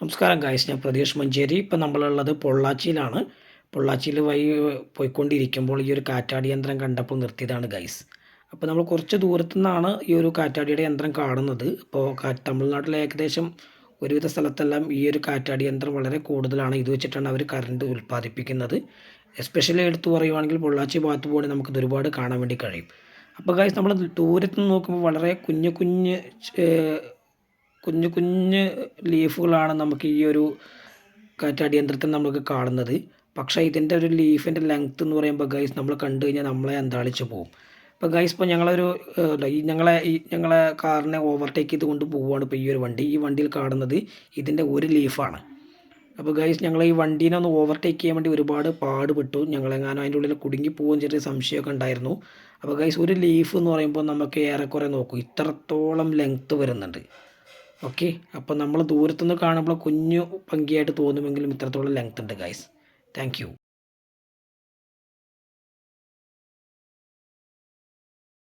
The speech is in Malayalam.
നമസ്കാരം ഗായ്സ്, ഞാൻ പ്രതീഷ് മഞ്ചേരി. ഇപ്പം നമ്മളുള്ളത് പൊള്ളാച്ചിയിലാണ്. പൊള്ളാച്ചിയിൽ വഴി പോയിക്കൊണ്ടിരിക്കുമ്പോൾ ഈ ഒരു കാറ്റാടി യന്ത്രം കണ്ടപ്പോൾ നിർത്തിയതാണ് ഗൈസ്. അപ്പോൾ നമ്മൾ കുറച്ച് ദൂരത്തു നിന്നാണ് ഈ ഒരു കാറ്റാടിയുടെ യന്ത്രം കാണുന്നത്. അപ്പോൾ തമിഴ്നാട്ടിലെ ഏകദേശം ഒരുവിധ സ്ഥലത്തെല്ലാം ഈ ഒരു കാറ്റാടി യന്ത്രം വളരെ കൂടുതലാണ്. ഇത് വെച്ചിട്ടാണ് അവർ കറണ്ട് ഉൽപ്പാദിപ്പിക്കുന്നത്. എസ്പെഷ്യലി എടുത്തു പറയുവാണെങ്കിൽ പൊള്ളാച്ചി ഭാഗത്ത് പോകണമെങ്കിൽ നമുക്കിത് ഒരുപാട് കാണാൻ വേണ്ടി കഴിയും. അപ്പോൾ ഗൈസ്, നമ്മൾ ദൂരത്ത് നിന്ന് നോക്കുമ്പോൾ വളരെ കുഞ്ഞു കുഞ്ഞ് കുഞ്ഞു കുഞ്ഞ് ലീഫുകളാണ് നമുക്ക് ഈ ഒരു കാറ്റാടി യന്ത്രത്തിൽ നമുക്ക് കാണുന്നത്. പക്ഷേ ഇതിൻ്റെ ഒരു ലീഫിൻ്റെ ലെങ്ത്ത് എന്ന് പറയുമ്പോൾ ഗൈസ്, നമ്മൾ കണ്ടു കഴിഞ്ഞാൽ നമ്മളെ അന്താളിച്ച് പോകും. ഇപ്പോൾ ഗൈസ്, ഇപ്പോൾ ഞങ്ങളെ കാറിനെ ഓവർടേക്ക് ചെയ്ത് കൊണ്ട് പോവുകയാണ്. ഇപ്പോൾ ഈ ഒരു വണ്ടി, ഈ വണ്ടിയിൽ കാണുന്നത് ഇതിൻ്റെ ഒരു ലീഫാണ്. അപ്പോൾ ഗൈസ്, ഞങ്ങൾ ഈ വണ്ടീനെ ഒന്ന് ഓവർടേക്ക് ചെയ്യാൻ വേണ്ടി ഒരുപാട് പാടുപെട്ടു. ഞങ്ങളെങ്ങാനും അതിൻ്റെ ഉള്ളിൽ കുടുങ്ങി പോകുമെന്ന് ചെറിയ സംശയമൊക്കെ ഉണ്ടായിരുന്നു. അപ്പോൾ ഗൈസ്, ഒരു ലീഫ് എന്ന് പറയുമ്പോൾ നമുക്ക് ഏറെക്കുറെ നോക്കും ഇത്രത്തോളം ലെങ്ത്ത് വരുന്നുണ്ട്. ഓക്കെ, അപ്പോൾ നമ്മൾ ദൂരത്തുനിന്ന് കാണുമ്പോൾ കുഞ്ഞു പങ്കിയായിട്ട് തോന്നുമെങ്കിലും ഇത്രത്തോളം ലെങ്ത് ഉണ്ട് ഗൈസ്. Thank you.